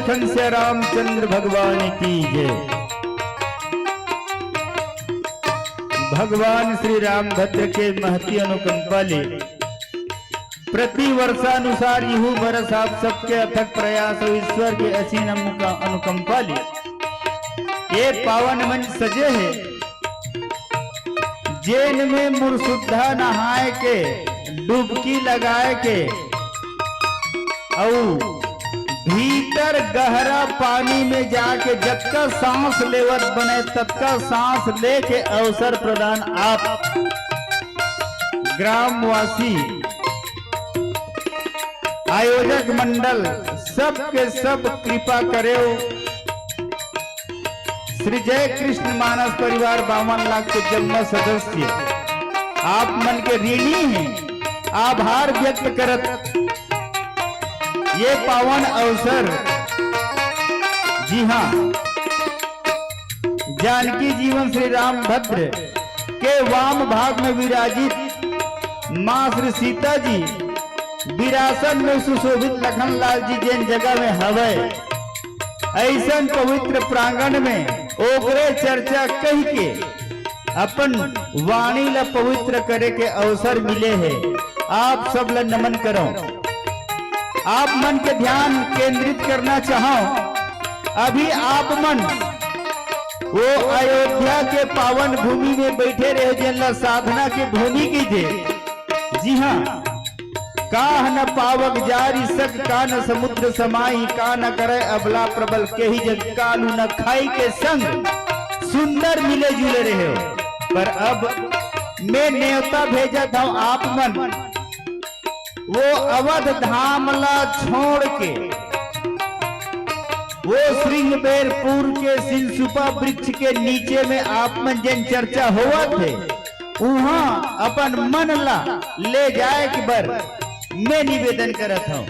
लखन से रामचंद्र भगवान की जय। भगवान श्री रामभद्र के महती अनुकंपा ले प्रति वर्षानुसार यहू बरस आप सबके अथक प्रयास और ईश्वर के असीम अनुकंपा ले ये पावन मंच सजे है, जेल में मुरसुद्धा नहाए के डुबकी लगाए के और भीतर गहरा पानी में जाके जब का सांस लेवत बने तब का सांस लेके अवसर प्रदान आप ग्रामवासी आयोजक मंडल सब के सब कृपा करे। श्री जय कृष्ण मानस परिवार 52 लाख के जन्म सदस्य आप मन के ऋणी हैं, आभार व्यक्त करत ये पावन अवसर। जी हाँ, जानकी जीवन श्री रामभद्र के वाम भाग में विराजित मां श्री सीता जी विरासत में सुशोभित लखन लाल जी जैन जगह में हवे ऐसा पवित्र प्रांगण में ओकरे चर्चा कह के अपन वाणी ला पवित्र करे के अवसर मिले हैं। आप सब ला नमन करो। आप मन के ध्यान केंद्रित करना चाहो। अभी आप मन वो अयोध्या के पावन भूमि में बैठे रहे जिनला साधना के भूमि की थे। जी हाँ, काह न पावक जारी सक का न समुद्र समाई का न करे अबला प्रबल के ही जग कालू न खाई के संग सुंदर मिले जुले रहे हो। पर अब मैं न्योता भेजा था आप मन वो अवध धाम ला छोड़ के वो श्रृंगबेरपुर के सिलसुपा वृक्ष के नीचे में आप मन जन चर्चा हुआ थे वहां अपन मन ला ले जाए कि बर मैं निवेदन करत हूं।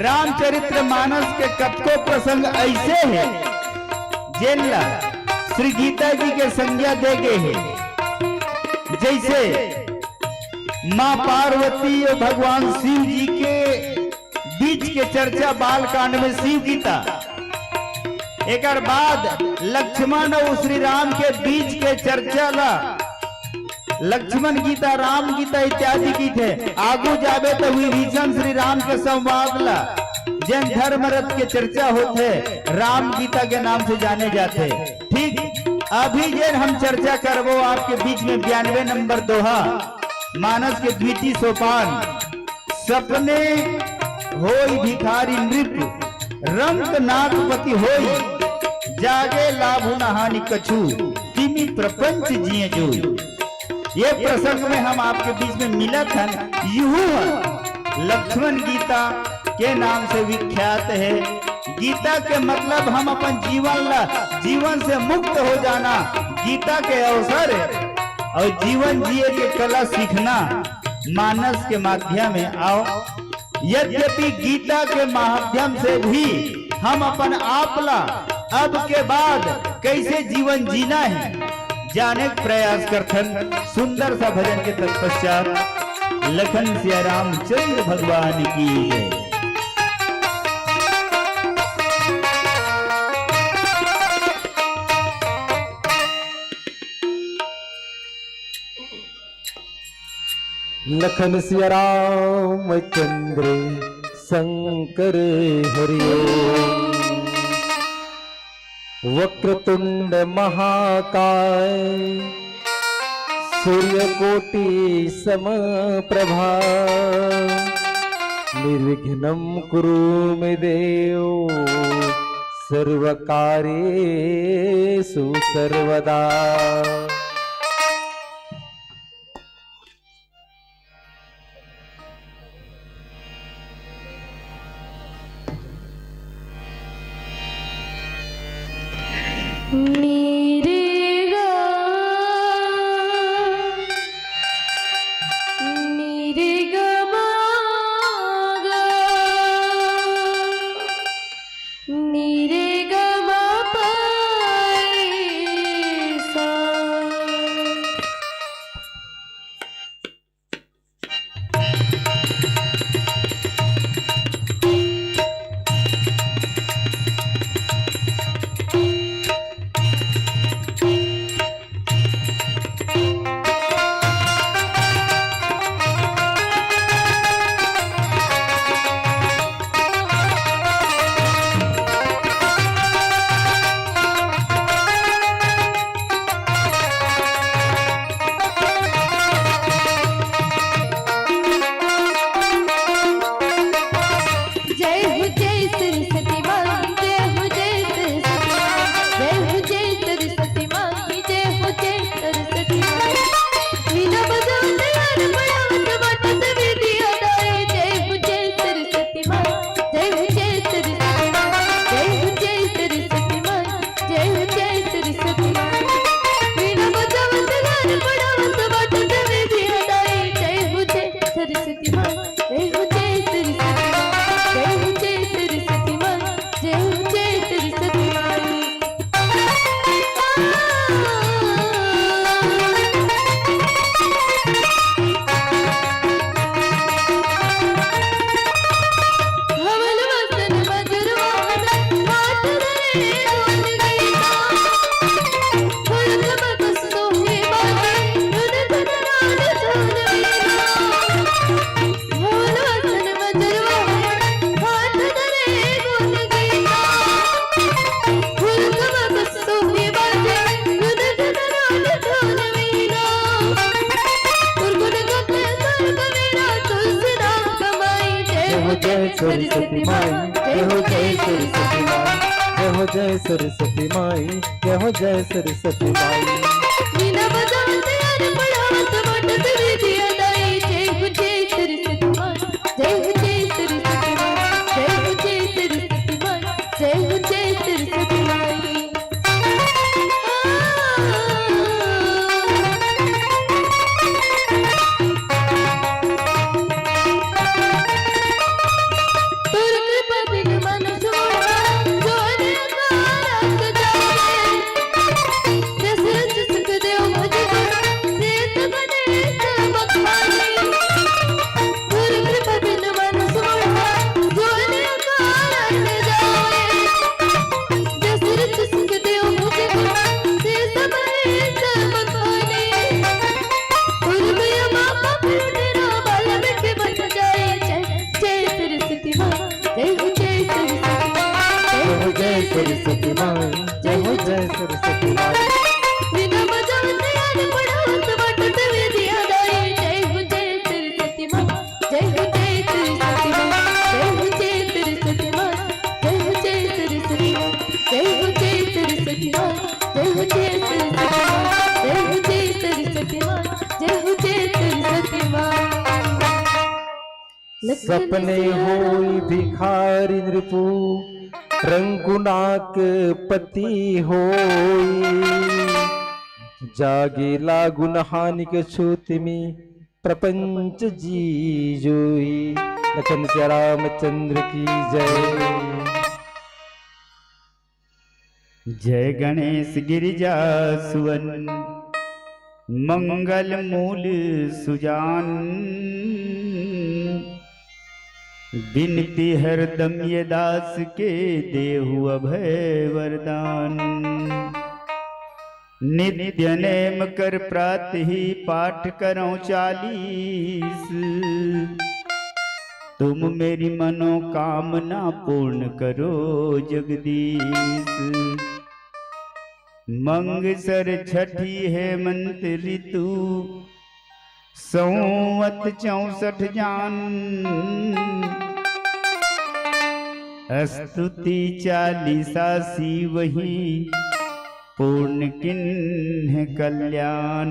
रामचरित्र मानस के कतको प्रसंग ऐसे हैं जिनला श्री गीता जी के संज्ञा दे गए हैं। जैसे मां पार्वती और भगवान शिव जी के बीच के चर्चा बाल कांड में शिव गीता, एक बाद लक्ष्मण और श्री राम के बीच के चर्चा ला लक्ष्मण गीता राम गीता इत्यादि की थे। आगू जावे तो विभीषण श्री राम के संवाद ला जन धर्म रथ के चर्चा होते राम गीता के नाम से जाने जाते। ठीक अभी जन हम चर्चा करवो आपके बीच में 92 नंबर दोहा मानस के द्वितीय सोपान। सपने होई भिखारी नृप रंग नागपति होई जागे लाभु न हानि कछु तिमि प्रपंच जिए जो। ये प्रसंग में हम आपके बीच में मिला था। यूं लक्ष्मण गीता के नाम से विख्यात है। गीता के मतलब हम अपन जीवन से मुक्त हो जाना गीता के अवसर है और जीवन जिए के कला सीखना मानस के माध्यम में आओ। यद्यपि गीता के माध्यम से भी हम अपन आपला अब के बाद कैसे जीवन जीना है जाने का प्रयास करथन। सुंदर सा भजन के तत्पश्चात लखन सिया रामचंद्र भगवान की जय। लखन सिया रामचंद्र शंकर हरिओम। वक्रतुंड महाकाय सूर्यकोटि समप्रभा निर्विघ्नं कुरु मे देव सर्वकार्येषु सर्वदा। जय सरस्वती माई, जय हो जय सरस्वती माई, जय हो जय सरस्वती माई, जय हो जय सरस्वती माई। वीणा बजावते और पढ़ावत वाटत विद्या दाई, जय हो जय सरस्वती माई, जय हो जय सरस्वती माई, जय हो जय सरस्वती माई, जय हो जय सरस्वती माई। सरस्वती माई, जय हो जय सरस्वती माई। वीणा बजावते और पढ़ावत वाटत विद्या दाई, जय हो जय सरस्वती माई, जय हो जय सरस्वती माई, जय हो जय सरस्वती माई, जय हो जय सरस्वती माई, जय हो जय सरस्वती माई, जय हो जय सरस्वती माई, जय हो जय सरस्वती माई। सपने होई भिखारी नृपु, रंगुनाक पति होई, जागे लागुन हानिक छूतिमी प्रपंच जी जोई। लखन सिया रामचंद्र की जय। जय गणेश गिरिजा सुवन, मंगल मूल सुजान, बिनती हरदम ये दास के देहु अभय वरदान। नित्य नेम कर प्रातः ही पाठ करो 40, तुम मेरी मनोकामना पूर्ण करो जगदीश। मंगसर छठी हेमंत ऋतु, संवत 64 जान, स्तुति 40 वही, पूर्ण किन्ह कल्याण।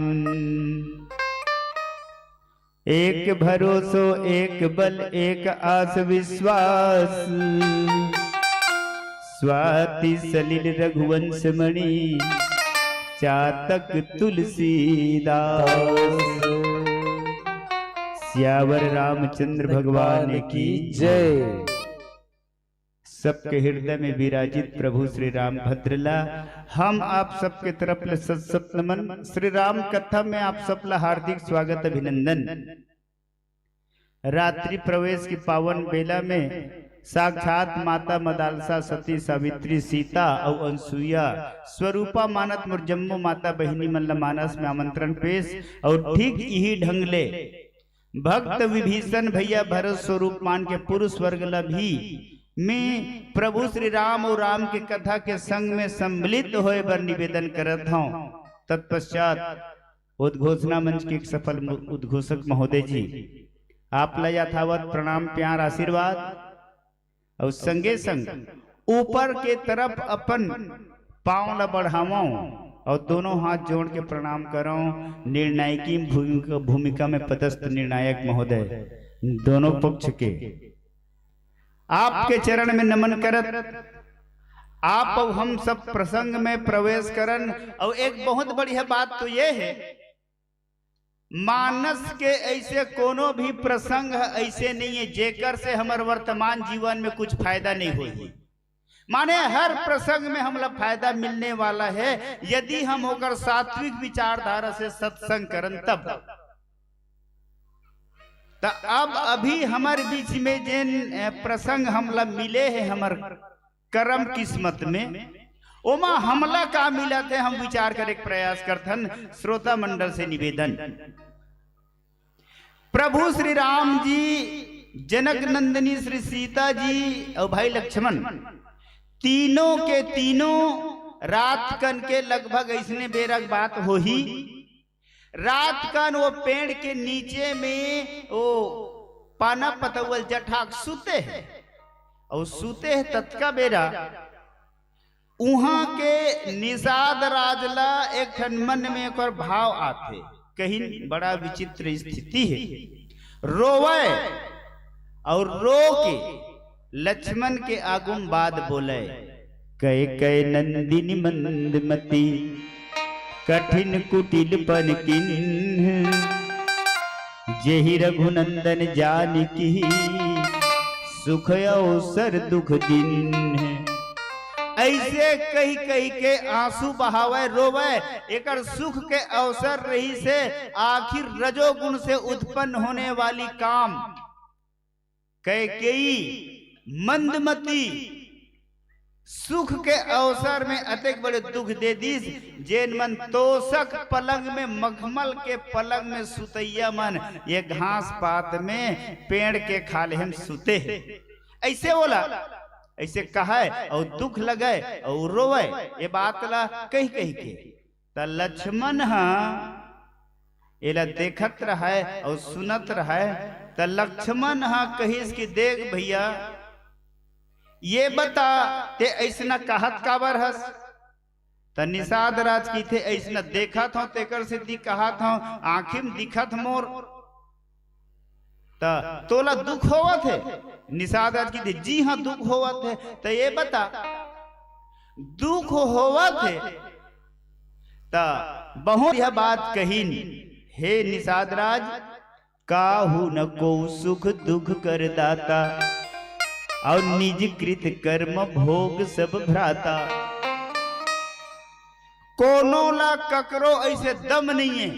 एक भरोसो एक बल एक आस विश्वास, स्वाति सलिल रघुवंश मणि, चातक तुलसीदास। सियावर रामचंद्र भगवान की जय। सबके हृदय में विराजित प्रभु श्री राम भद्रला, हम आप सबके तरफ ले सत नमन। श्री राम कथा में आप सबला हार्दिक स्वागत अभिनंदन। रात्रि प्रवेश की पावन बेला में साक्षात माता मदालसा सती सावित्री सीता और अनसुईया स्वरूपा मानत मुरजम्मो माता बहिनी मल्ल मानस में आमंत्रण पेश। और ठीक यही ढंग ले भक्त विभीषण भैया भरत स्वरूप मान के पुरुष वर्ग भी में प्रभु श्री राम और राम की कथा के संग में सम्मिलित होए बर निवेदन करत हूं। तत्पश्चात उद्घोषणा मंच के सफल उद्घोषक महोदय जी आप ला यथावत प्रणाम प्यार आशीर्वाद और संगे संग ऊपर के तरफ अपन पांव ला बढ़ावो और दोनों हाथ जोड़ के प्रणाम करो। निर्णायकी भूमिका में पदस्थ निर्णायक महोदय दोनों पक्ष के आपके चरण में नमन करत आप और हम सब प्रसंग में प्रवेश करन। और एक बहुत बढ़िया बात तो ये है, मानस के ऐसे कोनो भी प्रसंग ऐसे नहीं है जेकर से हमारे वर्तमान जीवन में कुछ फायदा नहीं होगी। माने हर प्रसंग में हमला फायदा मिलने वाला है यदि हम होकर सात्विक विचारधारा से सत्संग करन तब। तो अब अभी हमारे बीच में जिन प्रसंग हमला मिले हैं हमार कर्म किस्मत में, ओमा हमला का मिला थे हम विचार करे प्रयास करथन। श्रोता मंडल से निवेदन, प्रभु श्री राम जी, जनक नंदिनी श्री सीता जी और भाई लक्ष्मण तीनों के तीनों रात कन के लगभग ऐसने बेरक बात हो ही। रात कन वो पेड़ के नीचे में वो पाना पतवल जठाक सुते है और सुते है तत्का बेरा उहाँ के निषाद राजला एक ठन मन में एक और भाव आते कहीं बड़ा विचित्र स्थिति है रोवे और रो के लक्ष्मण के आगुम बाद बोले कह कह नंदिनी मंदमती कठिन कुटिल पन किन्ह जेहि रघुनंदन जानकी सुख अवसर दुख दिन। ऐसे कही कही के आंसू बहावे रोवे एकर सुख के अवसर रही से आखिर रजोगुण से उत्पन्न होने वाली काम कैकेयी मंदमती सुख के अवसर में अतिक बड़े दुख दे दीस जेन मन तोषक पलंग में मखमल के पलंग में सुतैया मन ये घास पात में पेड़ के खाले हम सुते हैं। ऐसे बोला ऐसे कहा और दुख लगे और रोवे ये बात ला कही कही के त लक्ष्मण एला देखत रहा और सुनत रहा त लक्ष्मण कहिस कि देख भैया ये बता ते ऐसना कहत काबर हस त निषाद राज की थे ऐसना देखा था तेकर से दी कहा था आंखिम दिखत मोर त तोला दुख होवा थे निषाद राज की थे जी हाँ दुख होवा थे त ये बता दुख होवा थे त बहुत यह बात कही हे निषाद राज काहू न को सुख दुख कर दाता और निज कृत कर्म भोग सब भ्राता। कोनो ला ककरो ऐसे दम नहीं है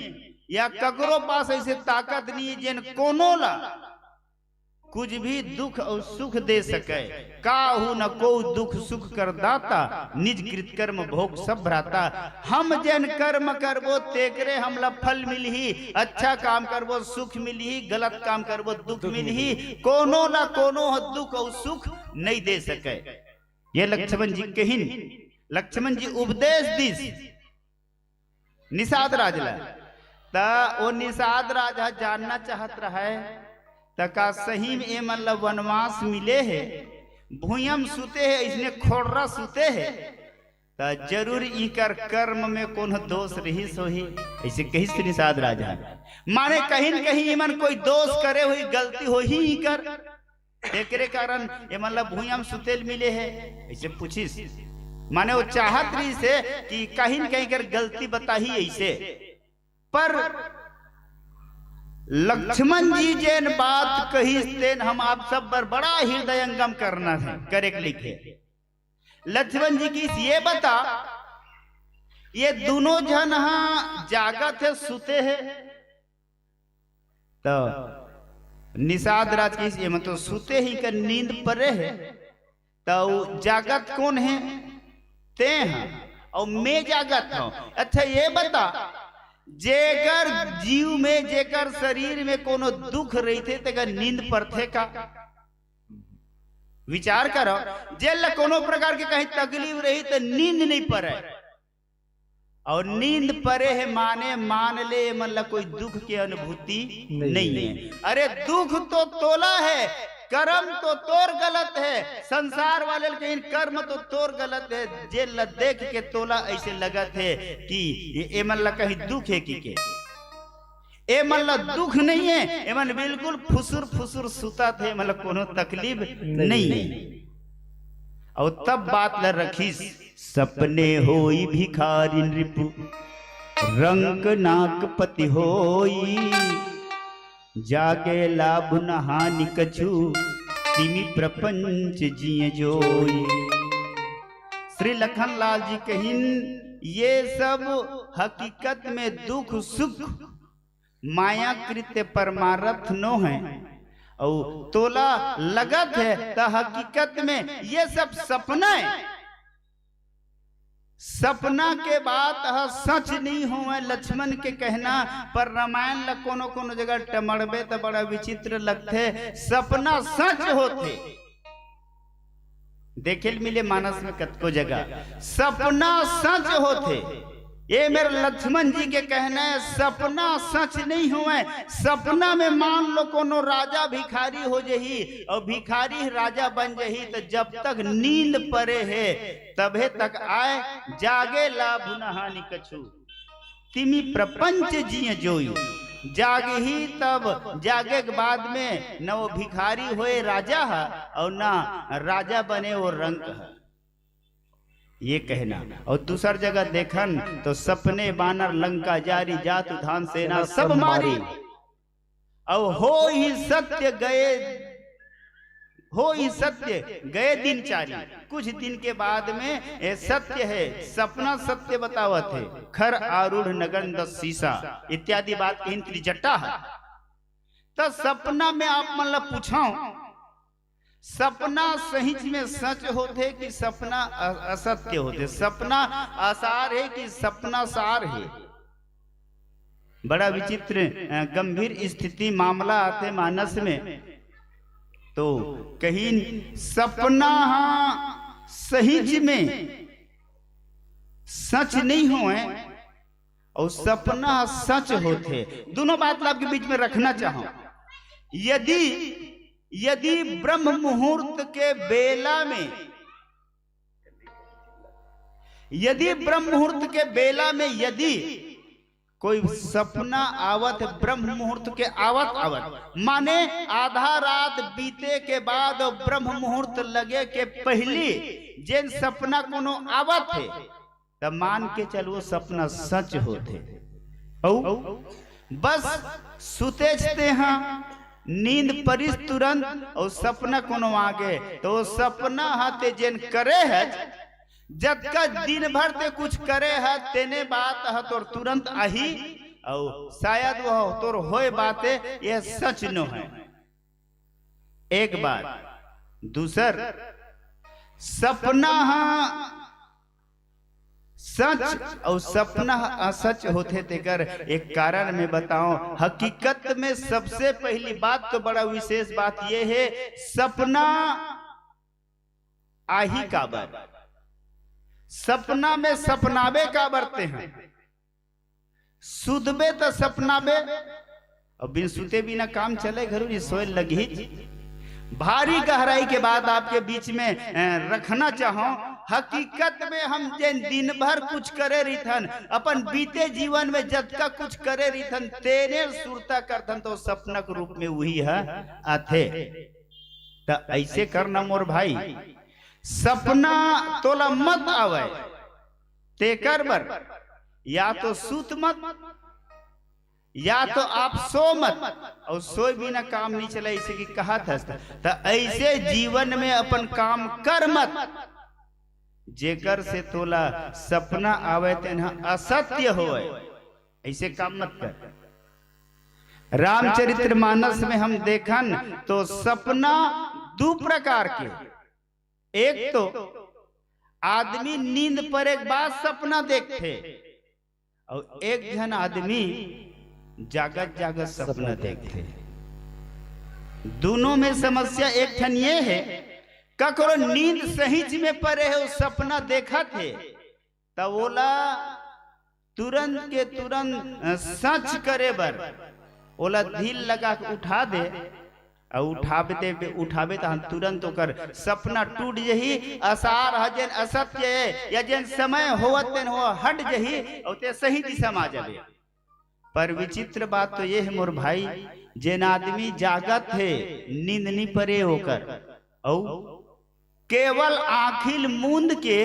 या ककरो पास ऐसे ताकत नहीं है जिन कोनो ला कुछ भी दुख और सुख दे सके काहू न को दुख सुख कर दाता निज कृत कर्म भोग सब भ्राता। हम जन कर्म करबो तेकरे हमला फल मिलही अच्छा काम करबो सुख मिलही गलत काम करबो दुख मिलही कोनो ना कोनो दुख और सुख नहीं दे सके। ये लक्ष्मण जी कहिन लक्ष्मण जी उपदेश दिस निषाद राजला ता वो निषाद राजा जानना चाहत रहा है तका सही में मतलब वनवास मिले है भूयम सुते है इसने खोड़ा सुते है ता जरूर इकर कर्म में कौन दोष रही सोही ऐसे कही से निषाद राजा माने कहीं न कहीं इमन कोई दोष करे हुई गलती हो ही कर एकरे कारण ये मतलब भूयम सुतेल मिले है ऐसे पूछिस माने वो चाहत रही से कि कहीं न कहीं कर गलती बता ही ऐसे पर लक्ष्मण जी जैन बात कही तेन हम आप सब पर बड़ा हृदयंगम करना है करे लिखे लक्ष्मण जी की ये बता ये दोनों जन जागत है सुते है तो निषाद राज की ये मतलब सुते ही कर नींद परे है तो जागत कौन है ते हैं और मैं जागत हूं। अच्छा ये बता जेकर जीव में जेकर शरीर में कोनो दुख रही थे तेकर नींद पड़थे का विचार करो जेल कोनो प्रकार के कहीं तकलीफ रही तो नींद नहीं पड़े और नींद पड़े है माने मान ले मतलब कोई दुख की अनुभूति नहीं है। अरे दुख तो तोला है कर्म तो तोर गलत है संसार वाले कहीं कर्म तो तोर गलत है जेल देख के तोला ऐसे लगा थे कि ये मतलब कहीं दुख है कि के ए मतलब दुख नहीं है ए मतलब बिल्कुल फुसुर फुसुर सुता थे मतलब कोनो तकलीफ नहीं है। और तब बात ल रखी सपने होई भिखारी नृपु रंग नाक पति होई जागे लाभ नहानि कछु तिमि प्रपंच जिये जोई। श्री लखन लाल जी कहिन ये सब हकीकत में दुख सुख माया कृत्य परमारथ नो है और तोला लगत है तो हकीकत में ये सब सपना है सपना के बात सच नहीं हो लक्ष्मण के कहना पर रामायण ल कोनो कोनो जगह टमड़बे तो बड़ा विचित्र लगते सपना सच होते देखे मिले मानस में कतको जगह सपना सच होते ये मेरे लक्ष्मण जी के कहना है, सपना सच नहीं हुए। सपना में मान लो कोनो राजा भिखारी हो जही और भिखारी राजा बन जही, तो जब तक नींद परे है तबे तक आए, जागे लाभ न हानि कछु, तिमी प्रपंच जिये जोई। जागे ही तब, जागे के बाद में न वो भिखारी होए राजा है और ना राजा बने वो रंक है, ये कहना। और दूसर जगह देखन तो सपने बानर लंका जारी, जातु धान सेना सब मारी, और हो ही सत्य गए दिन चारी। कुछ दिन के बाद में ये सत्य है, सपना सत्य बतावत है। खर आरूढ़ नगन 10 शीशा इत्यादि बात कहीं त्रिजटा है। तो सपना में आप मतलब पूछाओ, सपना सही में सच होते कि सपना असत्य होते? सपना आसार है कि सपना सार है? बड़ा विचित्र गंभीर स्थिति मामला आते मानस में। तो कहीं सपना सही में सच नहीं हुए और सपना सच होते, दोनों बात आपके बीच में रखना चाहूं। यदि ब्रह्म मुहूर्त के बेला में, यदि ब्रह्म मुहूर्त के बेला में यदि कोई सपना आवत, ब्रह्म मुहूर्त के आवत माने आधा रात बीते के बाद और ब्रह्म मुहूर्त लगे के पहले जिन सपना कोनो आवत है, तब मान के चलो सपना सच होते। बस सुतेजते हैं, नींद परिस तुरंत और सपना कोनो आगे, तो सपना हाथे जिन करे है, जब का दिन भर ते कुछ करे है तेने बात है तो तुरंत आही, और शायद वह तोर होए बातें ये सच न है। एक बात। दूसर, सपना सच और सपना असच होते तेकर एक कारण में बताऊं। हकीकत में सबसे पहली बात तो बड़ा विशेष बात यह है, सपना आही काबर, सपना में सपनाबे का बरते हैं। सुधबे तो सपनाबे, और बिन सुते बिना काम चले घरू सोए लगी। भारी गहराई के बाद आपके बीच में रखना चाहूं, हकीकत में हम जिन दिन भर कुछ करे रिथन, अपन बीते जीवन में जतका कुछ करे रिथन तेने सुरता करथन, तो सपना के रूप में वही है आथे। तो ऐसे करना मोर भाई, सपना तोला मत आवे तेकर बर, या तो सूत मत, या तो आप सो मत, और सोए बिना काम नहीं चला, इसे की कहा था। तो ऐसे जीवन में अपन काम कर मत जेकर से तोला सपना आवे तेना असत्य होए, ऐसे काम मत कर। रामचरित्र मानस में हम देखन तो सपना दो प्रकार के, एक तो आदमी नींद पर एक बार सपना देखते, और एक जन आदमी जागत जागत सपना देखते। दोनों में समस्या एक ठन ये है, ककरो नींद सही में परे है, उस सपना देखा थे तब बोला तुरंत के तुरंत सच करे बर ओला धील लगा के उठा दे, और उठाबे तो हम तुरंत ओकर सपना टूट जही। आसार हजन असत्य है, या जन समय होवत तेन हो हट जही और ते सही दिशा में आ जाबे। पर विचित्र बात तो ये है मोर भाई, जिन आदमी जागत है नींद नहीं परे होकर, और केवल आखिल मूंद के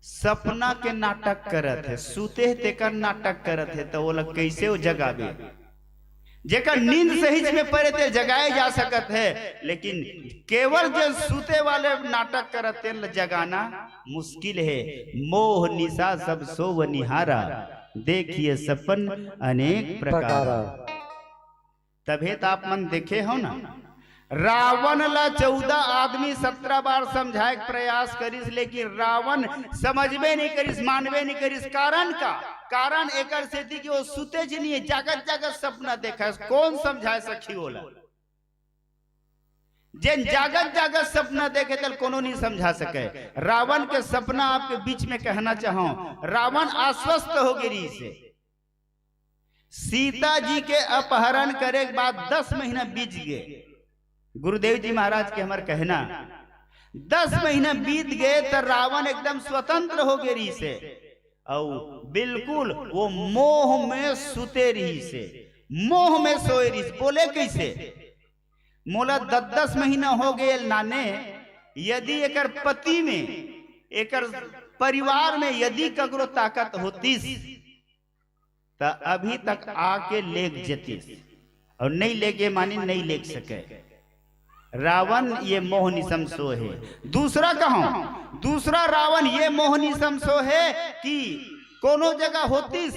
सपना के नाटक करत है, सूते तेकर नाटक करत है, तो वो लोग कैसे वो जगावे? जेकर नींद सही में पड़े थे जगाए जा सकत है, लेकिन केवल जो सूते वाले नाटक करते जगाना मुश्किल है। मोह निशा सब सोव निहारा, देखिए सपन अनेक प्रकार। तभी तो आप मन देखे हो ना, रावण ला 14 आदमी 17 बार समझाए प्रयास करिस, लेकिन रावण समझबे नहीं करिस, मानबे नहीं करिस। कारण का कारण एक से थी कि वो सुते ज नहीं, जागत जागत सपना देखा, कौन समझाए सखी बोला। जिन जागत जागत सपना देखे तल कोनो नहीं समझा सके। रावण के सपना आपके बीच में कहना चाहूं, रावण आश्वस्त हो गिरी से। सीता जी के अपहरण करे के बाद 10 महीना बीत गए। गुरुदेव जी महाराज के हमार कहना 10 महीना बीत गए तो रावण एकदम स्वतंत्र हो गए रही से, और बिल्कुल वो मोह में सुते रही से, मोह में सोए रही से। बोले कैसे? मोला 10 महीना हो गए नाने, यदि एकर पति में, एकर परिवार में यदि ककरो ताकत होतीस तो अभी तक आके लेग जतीस, और नहीं लेके मानी नहीं लेग सके। रावण ये मोह निसम सो है। दूसरा कहूं, दूसरा रावण ये मोह निसम सो है कि कोनो जगह होतीस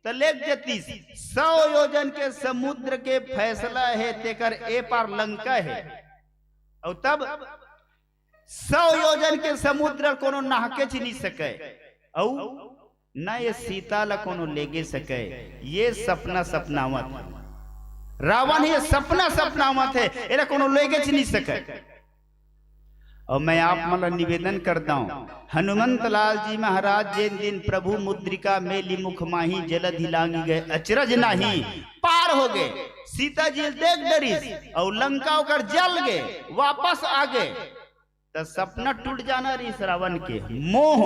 तो लेग जतीस। 100 योजन के समुद्र के फैसला है, तेकर ए पार लंका है, और तब 100 योजन के समुद्र कोनो नहाके नहीं सके, और न ये सीता ला कोनो लेगे सके। ये सपना सपनावत रावण, ये सपना सपनावत है, एरा कोनो लेगे नहीं सके। और मैं आप मतलब निवेदन करता हूं, हनुमंत लाल जी महाराज जिन दिन प्रभु मुद्रिका मेली मुख माही जलधि लांगी गए अचरज नाही, पार हो गए। सीता जी देख डरीस और लंका होकर जल गए, वापस आ गए। तो सपना टूट जाना रही रावण के। मोह,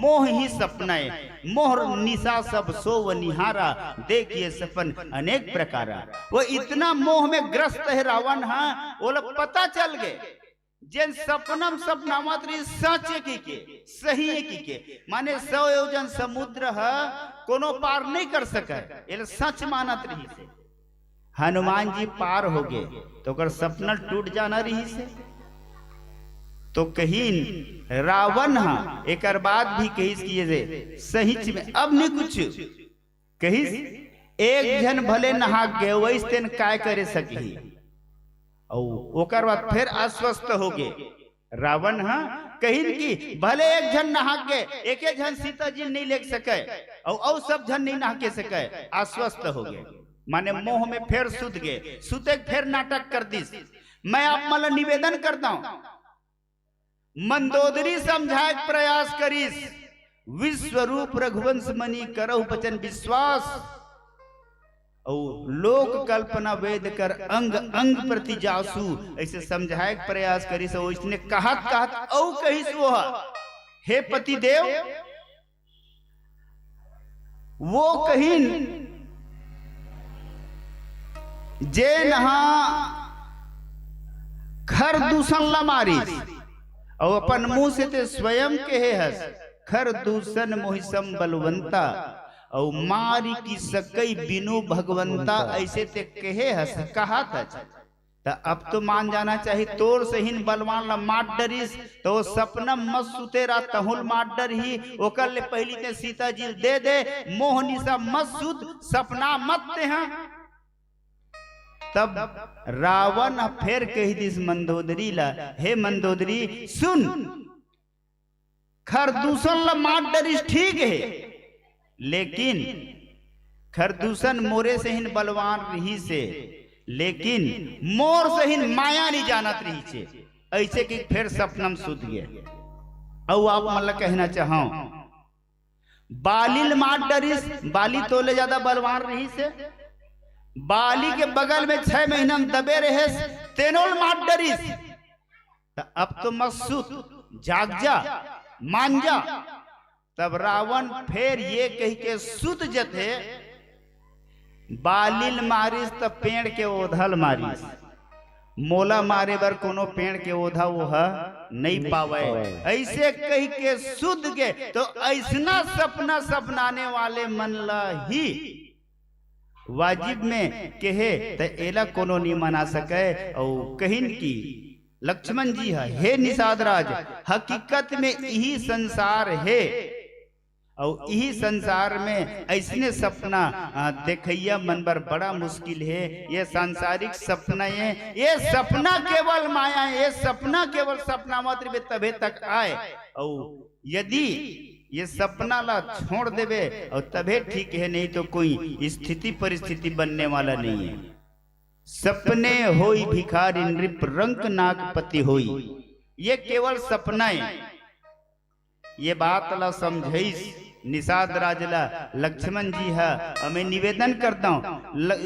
मोह ही सपना है। मोह निशा सब सोव निहारा, देखिए सपन अनेक प्रकारा। वो इतना मोह में ग्रस्त है रावण, हाँ वो लोग पता चल गए जिन सपनम सपना मात्र सच की के, सही की के, माने 100 योजन समुद्र है कोनो पार नहीं कर सके, ये सच मानत रही से। हनुमान जी पार हो गए तो कर सपना टूट जाना रही से। तो कहीं रावण हाँ एक बाद भी कहिस किए सही में अब नहीं कुछ कहिस, एक जन भले नहा गए वैसे तेन काय करे सकी, और ओकर बाद फिर आश्वस्त हो गए रावण। हाँ कहीं की भले एक जन नहा गए, एक जन सीता जी नहीं ले सके, और सब जन नहीं नहा के सके, आश्वस्त हो गए। माने मोह में फिर सुत गए, सुते फिर नाटक कर दी। मैं आप मतलब निवेदन करता हूं, मंदोदरी समझाए प्रयास करीस, विश्वरूप रघुवंश मणि करहु बचन विश्वास, और लोक कल्पना वेद कर अंग अंग प्रति जासु, ऐसे समझाए प्रयास करीस। और इसने कहत कहत औ कहिस वो हे पति देव, वो कहीं जे नहा खर दूषण ला मारिस, और अपन मुंह से ते स्वयं कहे हस, खर दूषण मोहिसम बलवंता, और मारी की सकई बिनु भगवंता, ऐसे ते कहे हस कहा था। तो अब तो मान जाना चाहिए तोर से हिन बलवान ला मार डरिस, तो सपना मत सुतेरा तहुल मार डर ही, ओकर ले पहली ते सीता जी दे दे, मोह निशा मत सुत, सपना मत ते हैं। तब रावण फिर कही दिस मंदोदरी ला, हे मंदोदरी सुन, खरदूषण ला मार डरिस ठीक है, लेकिन खरदूषण मोरे से हिन बलवान रही से, लेकिन मोर से हिन माया नहीं जानत रही से, ऐसे कि फिर सपनम सुध गए। और आप मतलब कहना चाहो बालिल मार डरिस, बाली तोले ज्यादा बलवान रही से, बाली के बगल में 6 महीना में दबे रहे, तेनोल मार डरिस। तो अब तो मसूत जाग जा, मान जा। तब रावण फिर ये कह के सुत जते, बालिल मारिस तो पेड़ के ओधल मारिस, मोला मारे बर कोनो पेड़ के ओधा वो नहीं पावे, ऐसे कह के सुध के। तो ऐसना सपना सपनाने वाले मन ला ही वाजिब में कहे तो एला कोनो नहीं मना सके। और कहिन की लक्ष्मण जी है, हे निषाद राज, हकीकत में यही संसार है, और यही संसार में ऐसने सपना देखैया मन पर बड़ा मुश्किल है। ये सांसारिक सपना है, ये सपना केवल माया है, ये सपना केवल सपना मात्र तबे तक आए। और यदि ये सपना ला छोड़ देवे और तबे ठीक है, नहीं तो कोई स्थिति परिस्थिति बनने वाला नहीं है। सपने होई भिखारी नृप रंक नागपति होई। ये केवल सपना है, ये बात ला समझाइस निषाद राज ला लक्ष्मण जी है। मैं निवेदन करता हूँ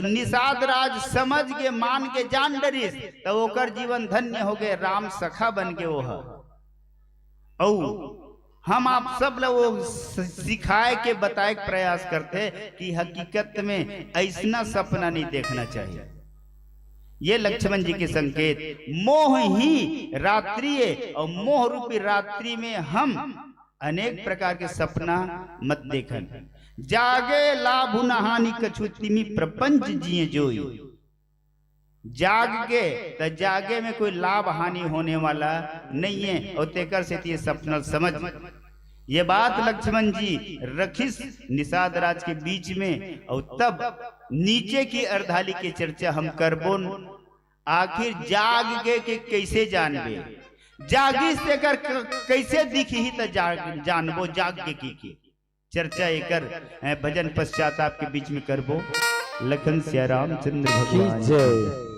निषाद राज समझ के मान के जान डरिस तो ओकर जीवन धन्य हो गए, राम सखा बन के वो है। हम आप सब लोग वो सिखाए के बताए के प्रयास करते कि हकीकत में ऐसा सपना नहीं देखना चाहिए। ये लक्ष्मण जी के संकेत मोह ही रात्रि है, और मोह रूपी रात्रि में हम अनेक प्रकार के सपना मत देखन। जागे लाभ न हानि कछु तिमी प्रपंच जिए जोई। जाग के तो जागे में कोई लाभ हानि होने वाला नहीं है, और तेकर से ये सपना समझ। ये बात लक्ष्मण जी रखिस निषाद राज के बीच में, और तब नीचे की अर्धाली की चर्चा हम करबो। आखिर जाग के कैसे जानबे, जागी से कर कैसे दिखी ही तो जानबो जाग के की चर्चा एकर भजन पश्चात आपके बीच में करबो। लखन सिया रामचंद्र भगवान जय।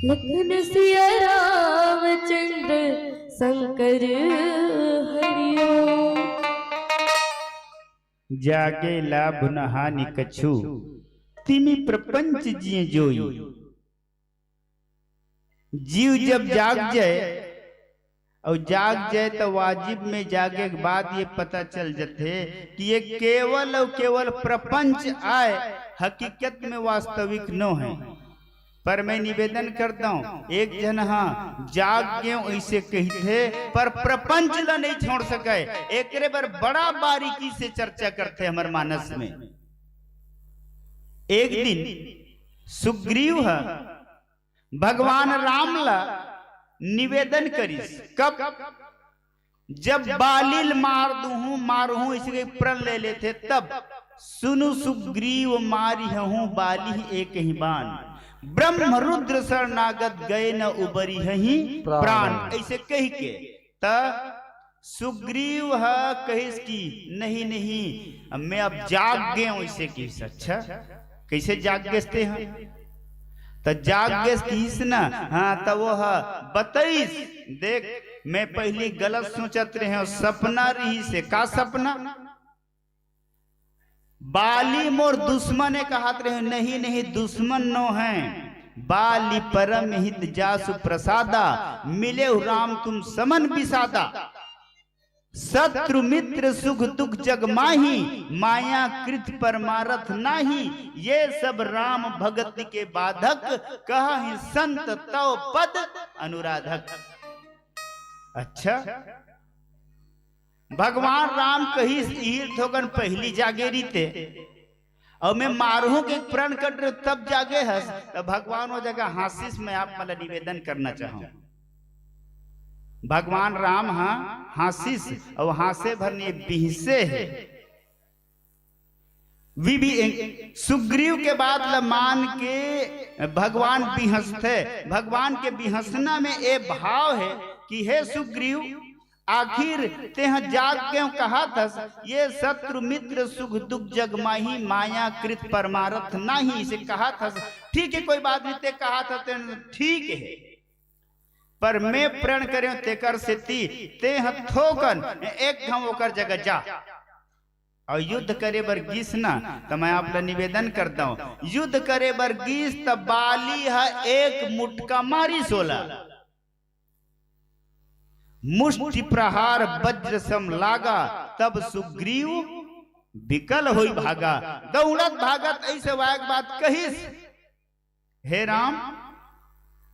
लखन सिया रामचंद्र शंकर हरिओ। जागे लाभ न हानि कछु तिमी प्रपंच जिए जोई। जीव जब जाग जाए और जाग जाए तो वाजिब में जागे के बाद ये पता चल जाते कि ये केवल और केवल प्रपंच आए, हकीकत में वास्तविक न है। पर मैं निवेदन करता हूं एक जन हाँ जाग गयो ऐसे कहते पर प्रपंच ला नहीं छोड़ सके एक बार बड़ा बारीकी से चर्चा करते हमारे मानस में। एक दिन सुग्रीव है भगवान राम ला निवेदन करी कब जब बालिल मारू इसके प्रण ले लेते तब सुनु सुग्रीव मारी हूं बाली एक ही बाण ब्रह्म रुद्र शरणागत गए न उबरी ही प्राण ऐसे कह के त सुग्रीव है कहिस की नहीं नहीं मैं अब जाग गए हूं ऐसे की अच्छा कैसे जाग गए हैं तो जाग गए किस ना हाँ तो वो है बताइस देख मैं पहली गलत सोचत रहे सपना रही से का सपना बाली मोर दुश्मन कहा रहे नहीं नहीं दुश्मन नो है बाली परम हित जासु प्रसादा मिले राम तुम समन विसादा शत्रु मित्र सुख दुख जग माही माया कृत परमारथ नाही ये सब राम भगत के बाधक कहा संत तव पद अनुराधक। अच्छा भगवान राम कही थोगन पहली जागेरी थे और मैं मारू के प्रण कर रहे तब जागे हस तो भगवान वो जगह हासिस में आप मतलब निवेदन करना चाहूं भगवान राम हाँ हासिस और हासे भरने बिहसे है सुग्रीव के बाद मान के भगवान बिहसते भगवान के बिहसना में ये भाव है कि हे सुग्रीव आखिर तेह जाग क्यों कहा था ये शत्रु मित्र सुख दुख जग माही माया कृत परमारथ नहीं इसे कहा था ठीक है कोई बात नहीं ते कहा था ठीक है पर मैं प्रण करे तेकर से तेह थोकन एक घम होकर जगह जा और युद्ध करे बर गीस ना तो मैं आप निवेदन करता हूं युद्ध करे बर गीस तब बाली है एक मुटका मारी 16 मुष्टि प्रहार वज्र सम लागा तब सुग्रीव विकल हुई भागा दौड़त भागत ऐसे वायक बात कहिस हे राम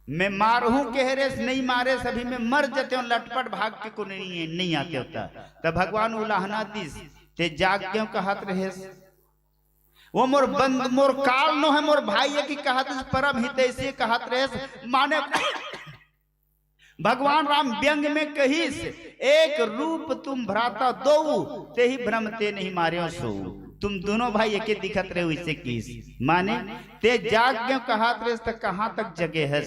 मैं मारू के रेस नहीं मारे सभी में मर जाते हो लटपट भाग के को नहीं आते होता तब भगवान उलाहना दिस ते जाग क्यों कहत रहे वो मोर बंद मोर काल नो है मोर भाई की कहत परम हित ऐसे कहत रहे माने भगवान राम व्यंग में कहिस एक रूप तुम भ्राता दो ते ही भ्रम ते नहीं मारे सो तुम दोनों भाई एक दिखत रहे इससे किस माने ते जाग क्यों कहत रहे तक कहां तक जगे है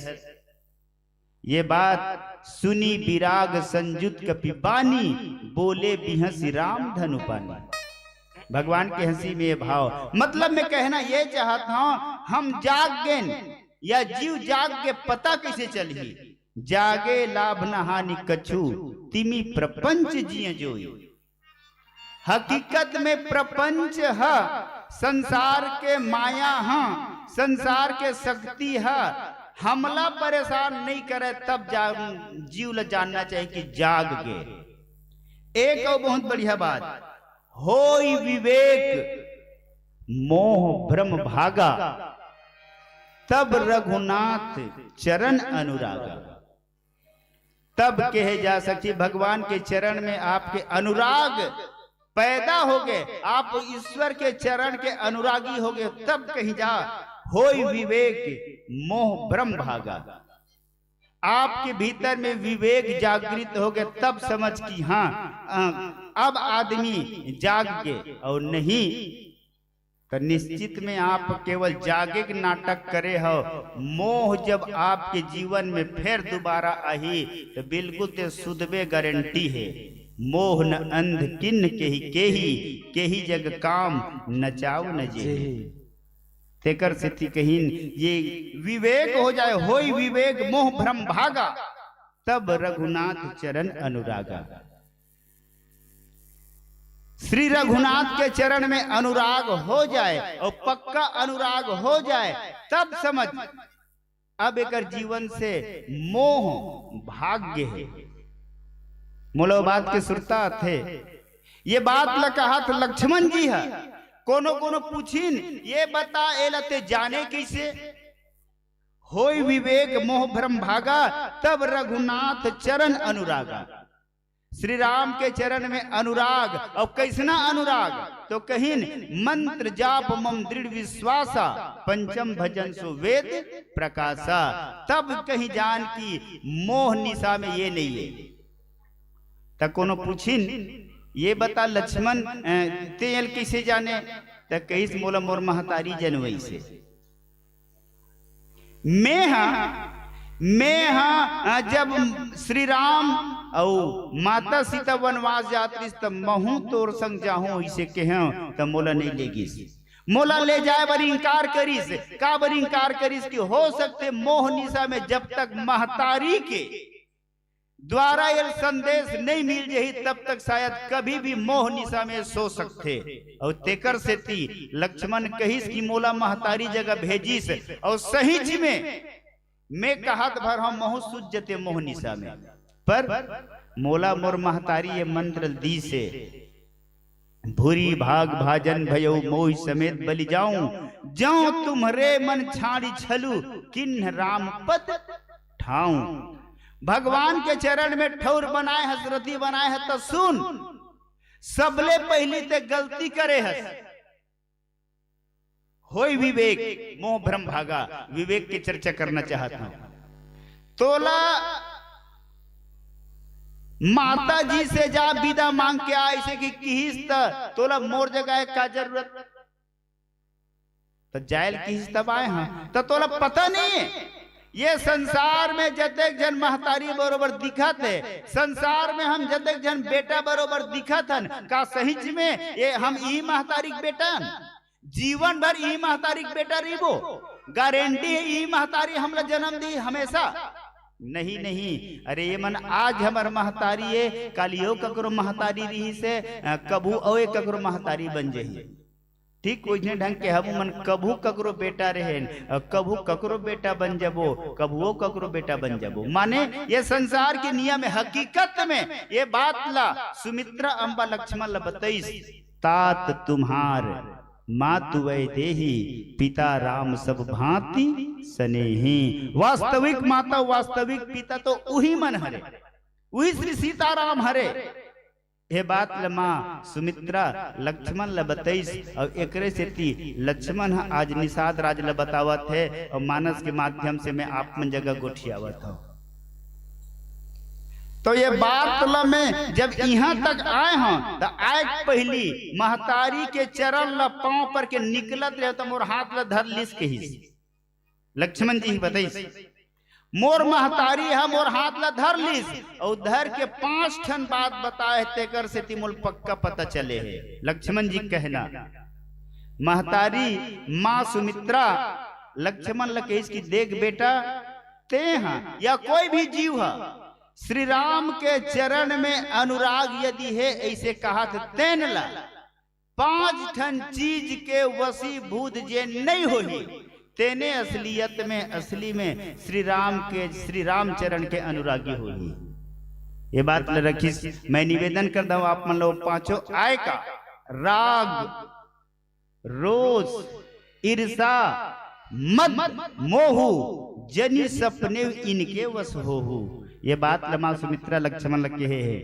ये बात सुनी विराग संजुत कपिबानी बोले बिहसी राम धनुपानी भगवान के हंसी में ये भाव मतलब मैं कहना ये चाहता हूं हम जाग गए या जीव जाग के पता कैसे चली जागे लाभ न हानि कछु तिमी प्रपंच जिये जोई हकीकत में प्रपंच है संसार के माया है संसार के शक्ति है हमला परेशान नहीं करे तब जीव ल जानना चाहिए कि जाग गए। एक और बहुत बढ़िया बात होई विवेक मोह भ्रम भागा तब रघुनाथ चरण अनुरागा तब कहे जा सकती भगवान के चरण में आपके अनुराग पैदा हो गए आप ईश्वर के चरण के अनुरागी हो गए तब कहीं जा होई विवेक मोह भ्रम भागा आपके भीतर में विवेक जागृत हो गए तब समझ की हाँ अब आदमी जाग गए और नहीं तो निश्चित में आप केवल जागे के नाटक करे हो मोह जब आपके जीवन में फिर दोबारा आई तो बिल्कुल ते सुधबे गारंटी है मोह न अंध किन्न के ही जग काम नचाव न जे तेकर सिद्धि कहीन ये विवेक हो जाए होई विवेक मोह भ्रम भागा तब रघुनाथ चरण अनुरागा श्री रघुनाथ के चरण में अनुराग हो जाए और पक्का अनुराग हो जाए तब समझ अब एक जीवन से मोह भाग्य है मूलोबाद के सुरता थे ये बात ल कहा था लक्ष्मण जी है कोनो कोनो पूछिन ये बता एलते जाने कैसे होय विवेक मोह भ्रम भागा, तब रघुनाथ चरण अनुरागा। श्री राम के चरण में अनुराग, और कैसना अनुराग, तो कहीं मंत्र जाप मम दृढ़ विश्वासा, पंचम भजन सो वेद प्रकाशा। तब कहीं जान की मोह निशा में ये नहीं है। तब कोनो पूछिन ये बता लक्ष्मण तेल किसे जाने, तब कहीं मोला मोर महतारी जनवई से। मैं हाँ जब श्री राम और माता सीता वनवास जात्री तब महू तोर संग जाहूं, इसे कहो तब मोला नहीं लेगी, मोला ले जाए बर इंकार करीस। का बर इंकार करीस कि हो सकते मोह निशा में जब तक महतारी के द्वारा ये संदेश नहीं मिल जाही तब तक शायद कभी भी मोह निशा में सो सकते। और तेकर से ती लक्ष्मण कहिस कि मोला महतारी जगह भेजिस, और सही में मैं कहत भर हम मोह सुजते मोह निशा में, पर मोला मोर महतारी ये मंत्र दी से। भूरी भाग भाजन भयो मोह समेत बलि जाऊं, जाऊं तुम्हारे मन छाड़ी छलू, किन्ह राम पद ठाऊं। भगवान के चरण में ठौर बनाए हसरती बनाए है तो सुन, सबले पहली ते गलती करे है। होय विवेक मोह भ्रम भागा, विवेक की चर्चा करना चाहता हूं। तोला माता जी से जा विदा मांग के आए से कि किहिस तोला मोर जगह का जरूरत, तो जायल किहिस तब आए हैं तो तोला पता नहीं है। ये संसार में जतेक जन महतारी बरोबर दिखत है, संसार में हम जतेक जन बेटा बरोबर दिखत हन, का सही में ये हम ई महतारी बेटा जीवन भर ई महतारी बेटा रहीबो, गारंटी है ई महतारी हमला जन्म दी हमेशा नहीं नहीं। अरे ये मन आज हमार महतारी है, कालियो ककरो महतारी रही से कभू ओए ककरो महतारी बन जाही। ठीक कोई ढंग के हम मन कभू ककरो बेटा रहे, कभू ककरो बेटा बन जाबो, कभू ककरो बेटा बन जाबो। माने ये संसार के नियम है। हकीकत में ये बात ला सुमित्रा अंबा लक्ष्मण ला बताइस, तात तुम्हार मातु वै देही, पिता राम सब भांति सनेही। वास्तविक माता वास्तविक पिता तो वही मन हरे, वही श्री सीताराम हरे। ये बात लमा सुमित्रा लक्ष्मण ल बताइस, और एकरे से ती लक्ष्मण आज निषाद राज ल बतावत है, और मानस के माध्यम से मैं आप मन जगह गोठियावत हूं। तो ये बात ल में जब यहाँ तक आए हैं तो आए पहली महतारी के चरण ल पांव पर के निकलत रहे तो मोर हाथ ल धर लिस के हिस। लक्ष्मण जी बताइस मोर महतारी है, मोर हाथ ला धर लीस, और धर के 5 ठन बात बताए तेकर से तिमोल पक्का पता चले है। लक्ष्मण जी कहना महतारी माँ सुमित्रा लक्ष्मण ल कहिस कि देख बेटा ते हैं या कोई भी जीव है, श्री राम के चरण में अनुराग यदि है ऐसे कहा तेन ला 5 ठन चीज के वशीभूत जे नहीं होही, तेने असलियत में असली में श्री राम चरण के अनुरागी होगी। ये बात रखी मैं निवेदन करता हूं आप मन लोग पांचों आय का राग रोष ईर्षा मद मोहू जनि सपने इनके वश होहू। ये बात लमा सुमित्रा लक्ष्मण लगे है।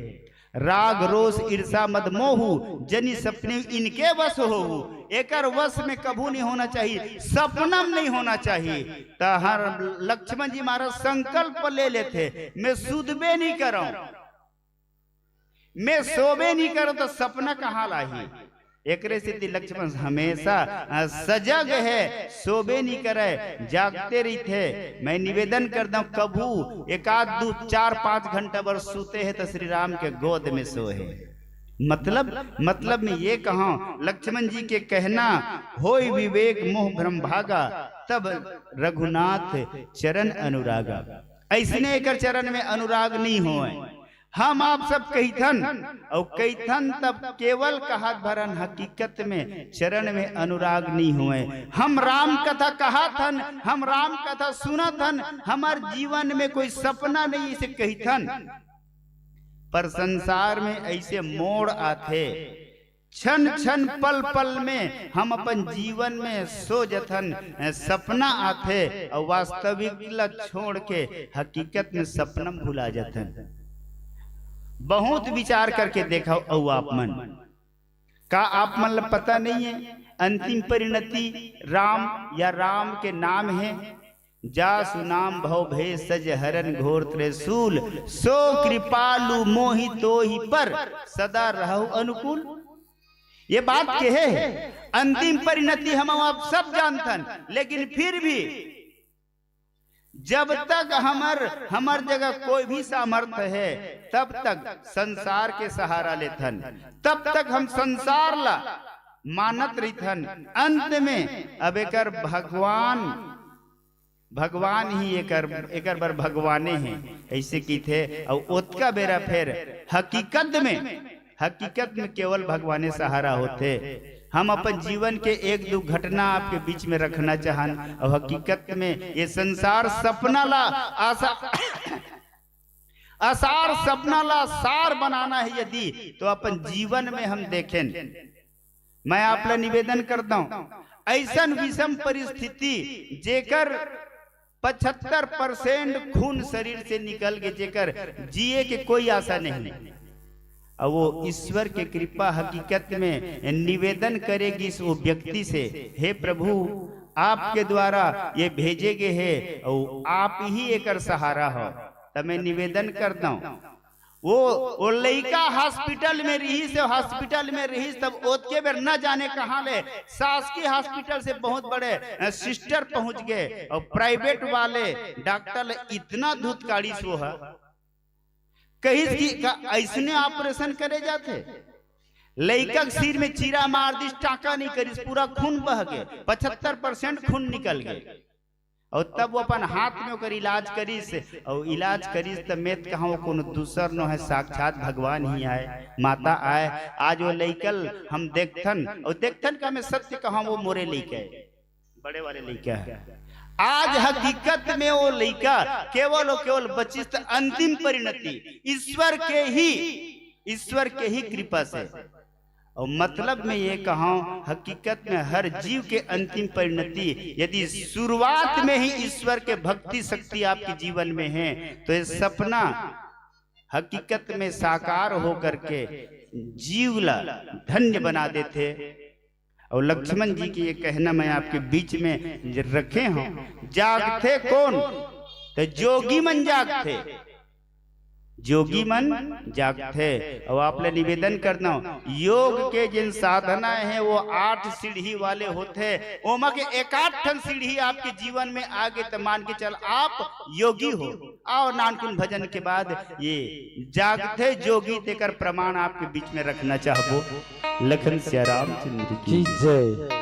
राग रोष ईर्षा मद मोहू जनि सपने इनके वश होहू। एकर वश में कभू नहीं होना चाहिए, सपनम नहीं होना चाहिए। तो हर लक्ष्मण जी महाराज संकल्प ले लेते मैं सुधबे नहीं करूं, मैं सोबे नहीं करूं तो सपना कहाँ लाही। एकरे से लक्ष्मण हमेशा सजग है, सोबे नहीं करे, जागते रहते। मैं निवेदन करता हूँ कभू 1 आध 2 4 5 घंटा बर सोते हैं तो श्री राम के गोद में सोए। मतलब में ये कहा लक्ष्मण जी के कहना होय विवेक मोह भ्रम भागा, तब रघुनाथ चरण अनुरागा। ऐसने एकर चरण में अनुराग नहीं होए। हम आप सब कहीथन और कहीथन तब केवल कहत भरन, हकीकत में चरण में अनुराग नहीं हुए। हम राम कथा कहाथन, हम राम कथा सुनथन, हमार जीवन में कोई सपना नहीं इसे कहीथन। पर संसार में ऐसे मोड़ आते क्षण क्षण पल पल में हम अपन जीवन में सो जथन सपना आथे और वास्तविक ला छोड़ के हकीकत में सपना भुला जथन। बहुत विचार करके देखा औ आप मन का आप मन पता नहीं है अंतिम परिणति राम या राम के नाम है। जा सुनाम भव भे सज हरन घोर त्रिशूल सो कृपालु मोहि तो ही पर सदा रहु अनुकूल। ये बात के है अंतिम परिणति हम आप सब जानथन, लेकिन फिर भी जब तक हमार जगह कोई भी सामर्थ्य है तब तक संसार के सहारा लेथन, तब तक हम संसार ला मानत रहीथन। अंत में अब एकर भगवान ही एकर बर भगवाने हैं ऐसे की थे। और ओतका बेरा फिर हकीकत में केवल भगवाने सहारा होते। हम अपन जीवन के एक दो घटना आपके बीच में रखना चाहन और हकीकत में ये संसार सपना ला आसार सपना ला सार बनाना है यदि तो अपन जीवन में हम देखें। मैं आप ला निवेदन करता हूं ऐसा विषम परिस्थिति जेकर 75% खून शरीर से निकल के जेकर जिए के कोई आशा नहीं, और वो ईश्वर के कृपा हकीकत में निवेदन करेगी इस वो व्यक्ति से, हे प्रभु आपके द्वारा ये भेजे गए हैं और आप ही एक सहारा हो। तब मैं निवेदन करता हूँ वो लड़का हॉस्पिटल में रही तब ओतके बेर न जाने कहाँ ले शासकीय हॉस्पिटल से बहुत बड़े सिस्टर पहुंच गए और प्राइवेट वाले डॉक्टर इतना धूतकारी सो है कहीं ऐसने ऑपरेशन करे जाते। लड़का सिर में चीरा मार दी टाका नहीं करिस पूरा खून बह गए 75% खून निकल गए और तब वो अपन हाथ में ओकर इलाज करिस और इलाज करिस तब मेत कहाँ वो कोनो दूसर न है साक्षात भगवान ही आए माता आए। आज वो लड़कल हम देखथन का मैं सत्य कहा वो मोरे लड़का बड़े वाले लड़का है। आज हकीकत में वो लड़का केवल बचित अंतिम परिणति ईश्वर के ही कृपा से। और मतलब में ये कहा हकीकत में हर जीव के अंतिम परिणति यदि शुरुआत में ही ईश्वर के भक्ति शक्ति आपके जीवन में है तो ये सपना हकीकत में साकार हो करके जीवला धन्य बना देते। और लक्ष्मण जी की ये कहना मैं आपके बीच में रखे हूं, जागते कौन तो जोगी मन जागते, जोगी मन जागते। और आप ले निवेदन करना योग के जिन साधना है वो 8 सीढ़ी वाले होते। ओमा के 1-8 सीढ़ी आपके जीवन में आगे तो मान के चल आप योगी हो। आओ नानकुन भजन के बाद ये जागते जोगी देकर प्रमाण आपके बीच में रखना चाहबो। लखन सिया रामचंद्र की जय।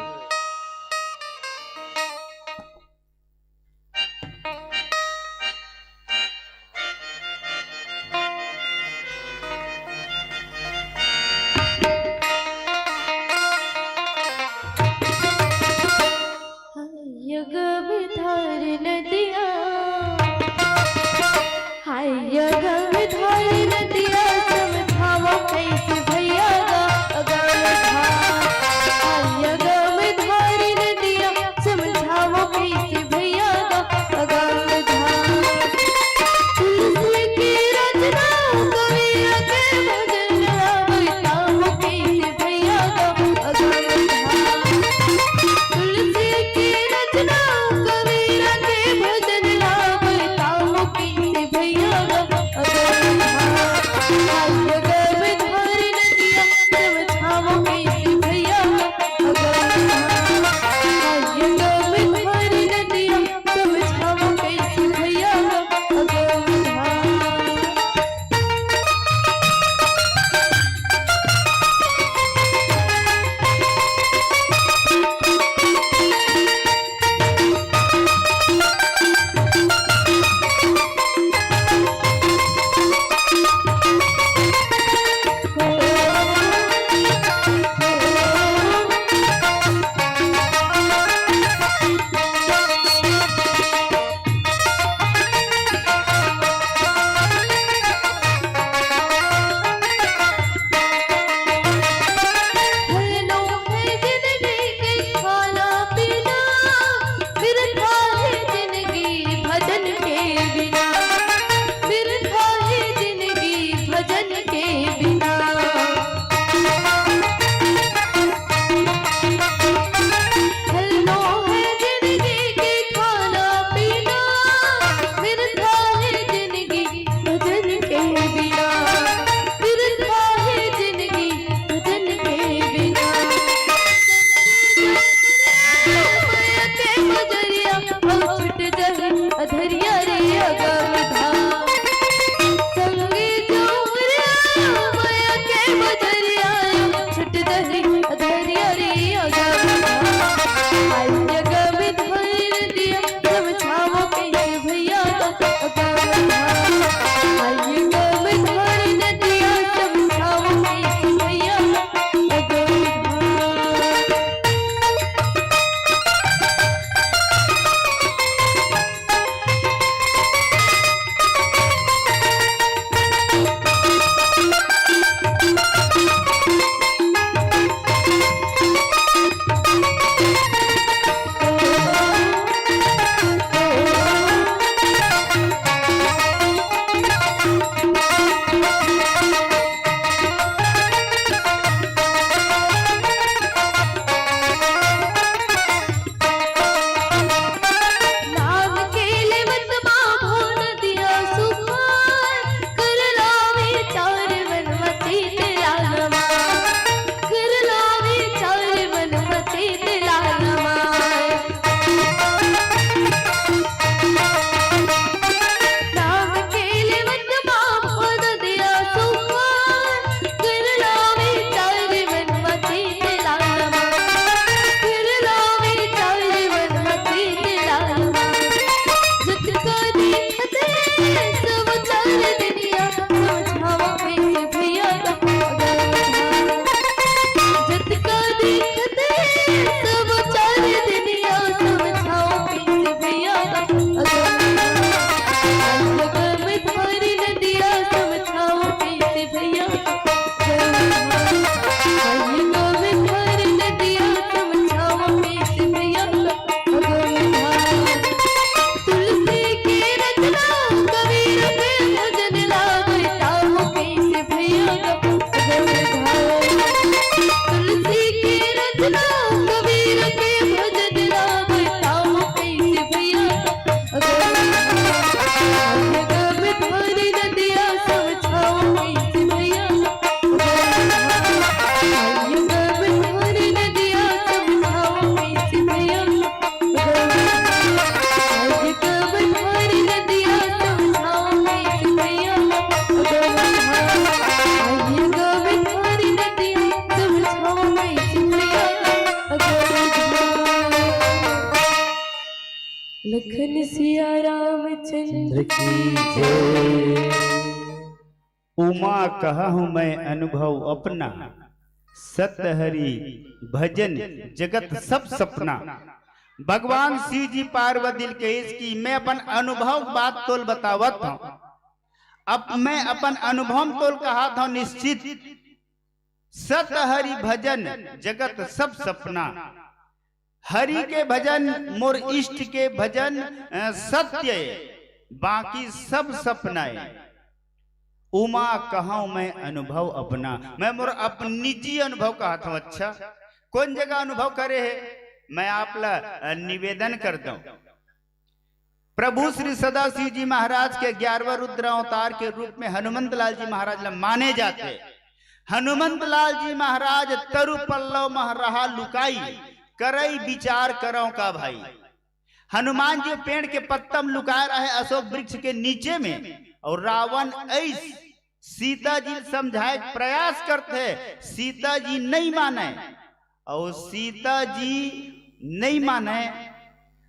भैया गा धन सिया रामचंद्र की जय। उमा कहूँ मैं अनुभव अपना, सत हरि भजन जगत सब सपना। भगवान शिव जी पार्वती के इसकी मैं अपन अनुभव बात तोल बतावत हूँ। अब मैं अपन अनुभव तोल कहा था निश्चित, सत हरि भजन जगत सब सपना। हरि के भजन मोर इष्ट के भजन सत्य, बाकी सब सपनाए। उमा कहूँ मैं अनुभव अपना, मैं मोर अपन निजी अनुभव कहा था। अच्छा कौन जगह अनुभव करे है, मैं आप ला निवेदन करता हूं। प्रभु श्री सदाशिव जी महाराज के 11वें रुद्र अवतार के रूप में हनुमंत लाल जी महाराज माने जाते। हनुमंत लाल जी महाराज तरु पल्लव मह रहा लुकाई, करई विचार करो का भाई। हनुमान जी पेड़ के पत्तम लुकाए रहे अशोक वृक्ष के नीचे में, और रावण ऐस सीता जी समझाए प्रयास करते, सीता जी नहीं माने, और सीता जी नहीं माने,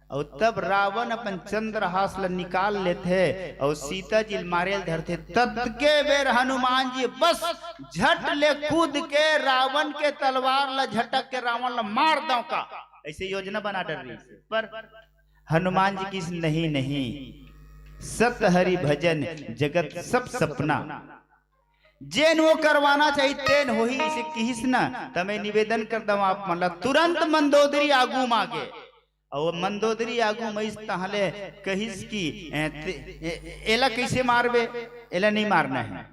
और तब रावण अपन चंद्रहास ल निकाल लेते और सीता जी मारे धरते। तत्के बेर हनुमान जी बस झट ले कूद के रावण के तलवार ल झटक के रावण ल मार दो का, ऐसे योजना बना डर रही। पर हनुमान जी किस नहीं नहीं, सत हरि भजन जगत सब सपना। जेन वो करवाना चाहिए तेन हो ही, इसे किस ना तमें निवेदन कर दो आप मतलब तुरंत मंदोदरी आगू मांगे, और मंदोदरी आगू मैं तहले कहिस की एला कैसे मारबे, एला नहीं मारना है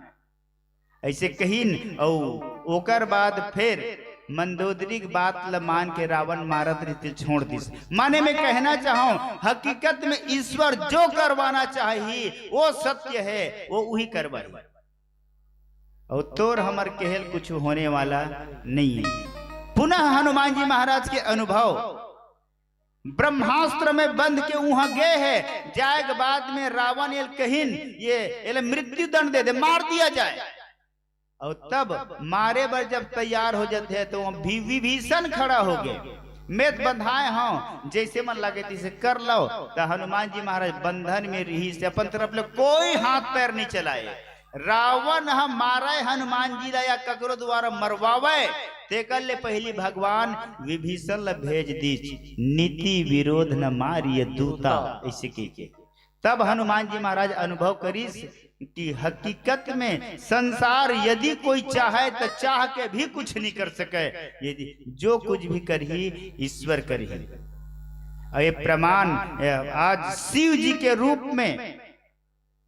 ऐसे कहीन। और ओकर बाद फिर मंदोदरी की बात ल मान के रावण मारत रीति छोड़ दिस। माने में कहना चाहूं हकीकत में ईश्वर जो करवाना चाहिए वो सत्य है, वो वही करवाई, और तोर हमर कहल कुछ होने वाला नहीं है। पुनः हनुमान जी महाराज के अनुभव, ब्रह्मास्त्र में बंध के वहां गए हैं, जाए के बाद में रावण ये कहीन ये मृत्यु दंड दे दे, मार दिया जाए। और तब मारे बर जब तैयार हो जाते हैं तो विभीषण खड़ा हो गए, मेद बंधाए हों जैसे मन लगे तैसे कर लो। तो हनुमान जी महाराज बंधन में रही से अपन तरफ ले कोई हाथ पैर नहीं चलाए। रावण हम मारे हनुमान जी या ककरो द्वारा मरवावे, तेकर ले पहली भगवान विभीषण ल भेज दी, नीति विरोध न मारिय दूता, ऐसे के तब हनुमान जी महाराज अनुभव करीस कि हकीकत में संसार यदि कोई चाहे तो चाह के भी कुछ नहीं कर सके, यदि जो कुछ भी करही ईश्वर करही। ये प्रमाण आज शिव जी के रूप में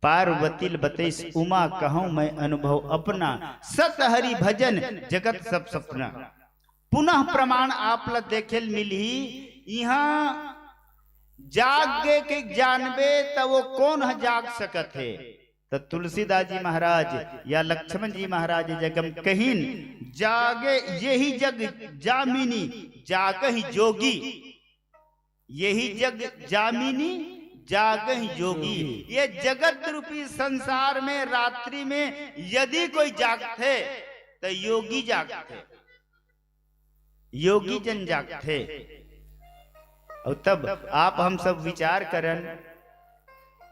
पार्वती बतेस, उमा कहूं मैं अनुभव अपना, सत हरि भजन जगत सब सपना। पुनः प्रमाण आप ला देखे मिली, यहाँ जागे के जानबे तो वो कौन है जाग सकत है। तो तुलसीदास जी महाराज या लक्ष्मण जी महाराज जगम कहीन जागे यही जग जामिनी जागहि जोगी, यही जग जामिनी जागहि जोगी। ये जगत रूपी संसार में रात्रि में यदि कोई जागते तो योगी जागते, योगी जन जागते। और तब आप हम सब विचार करन,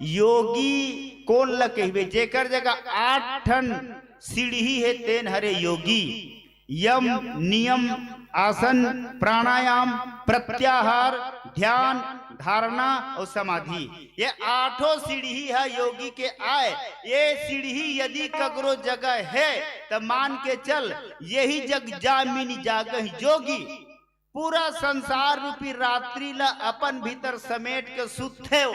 योगी कौन ल कहबे, जेकर जगह 8 ठन सीढ़ी है तेन हरे योगी। यम नियम आसन प्राणायाम प्रत्याहार ध्यान धारणा और समाधि, ये 8 सीढ़ी है योगी के आए। ये सीढ़ी यदि कगरो जगह है तो मान के चल यही जग जामिनी जागहि जोगी। पूरा संसार रूपी रात्रि ला अपन भीतर समेट के सुते हो,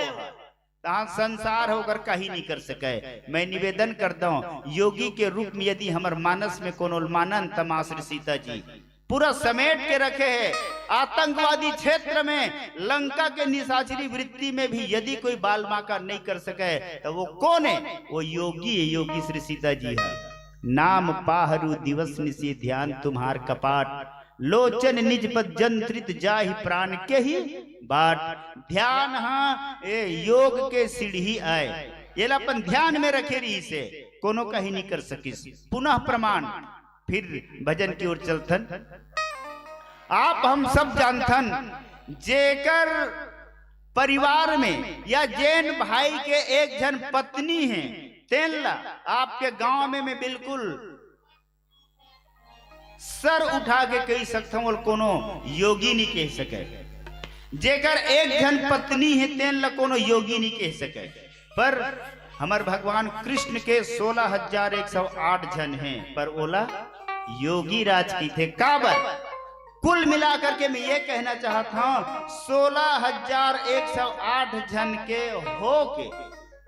तहाँ संसार होकर कहीं नहीं कर सके। मैं निवेदन करता हूँ योगी के रूप में यदि हमार मानस में कोनो मानन तमाश्री सीता जी पूरा समेट के रखे हैं। आतंकवादी क्षेत्र में लंका के निशाचरी वृत्ति में भी यदि कोई बाल बांका नहीं कर सके तो वो कौन है, वो योगी है, योगी श्री सीता जी है। नाम पाहरू दिवस निशी ध्यान तुम्हार कपाट, लोचन निज पद जंत्रित जाहि प्राण के ही बाट। ध्यान हाँ ए योग के सीढ़ी आए, ये अपन ध्यान में रखे रही से कोनो कहीं नहीं कर सकिस। पुनः प्रमाण फिर भजन की ओर चलथन। आप हम सब जानथन जेकर परिवार में या जैन भाई के एक जन पत्नी है तेनला आपके गांव में मैं बिल्कुल सर उठा के कह सकता हूं और कोनो योगी नहीं कह सके। जेकर एक जन पत्नी है तेनला कोनो योगी नहीं कह सके। पर हमार भगवान कृष्ण के 16,108 जन हैं पर ओला योगी राज की थे काबर। कुल मिलाकर के मैं ये कहना चाहता हूं 16,108 जन के हो के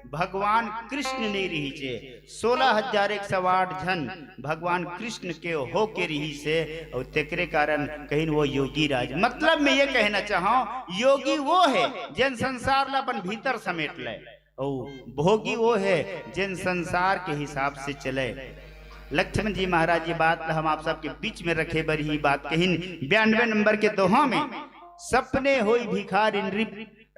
भगवान कृष्ण ने रही से 16,108 जन भगवान कृष्ण के हो के रही से और तेकरे कारण कहीं वो योगी राज। मतलब मैं ये कहना चाहूं योगी वो है जिन संसार ला अपन भीतर समेट ले और भोगी वो है जिन संसार के हिसाब से चले। लक्ष्मण जी महाराज ये बात हम आप सबके बीच में रखे बरी ही बात कहिन 92 नंबर के दोहा में। सपने होई भिखारी नृप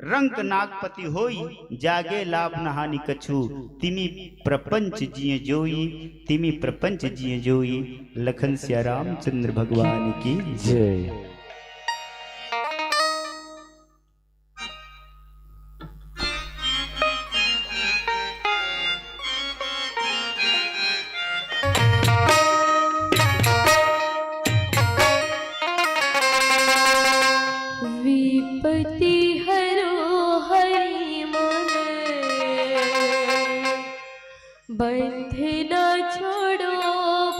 रंक नागपति होई जागे लाभ नहानि कछु तिमी प्रपंच जिये जोई तिमी प्रपंच जिये जोई। लखन सिया रामचंद्र भगवान की जय। विपति हरो हरि मन बंधे न छोड़ो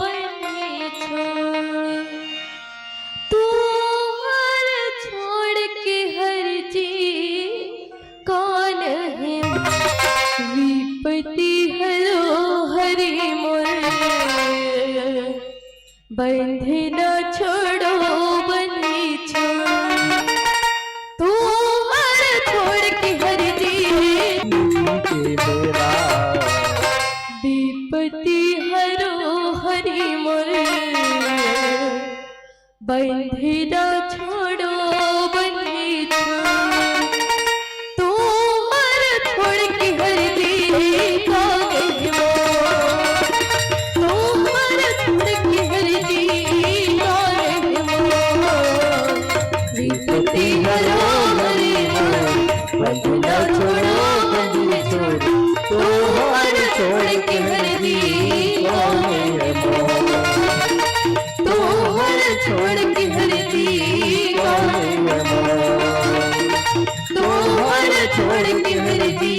बंधे छोड़ तू हर छोड़ के हर जी कौन है। विपति हरो हरि मन बंधे न छोड़ो बंधे छोड़ तू हर छोड़ के हर जी मेरा विपति हरो हरि मोर बंधे न छोड़ो बंधे छोड़ तू हर छोड़ के हर जी कागे मोर तू हर छोड़ के हर जी कागे मोर। विपति हरो बंधना छोड़ो बंधने छोड़ तो हर छोड़ के हर जी तो हर छोड़ के हर जी तो हर छोड़ के हर जी।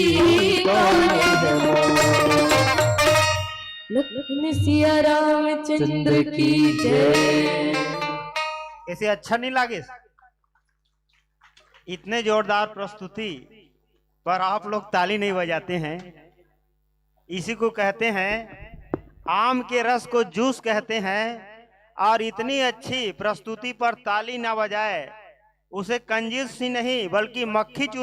लखन सिया रामचंद्र की जय। ऐसे अच्छा नहीं लागे? इतने जोरदार प्रस्तुति पर आप लोग ताली नहीं बजाते हैं। इसी को कहते हैं आम के रस को जूस कहते हैं। और इतनी अच्छी प्रस्तुति पर ताली ना बजाए उसे कंजूसी नहीं बल्कि मक्खी चूस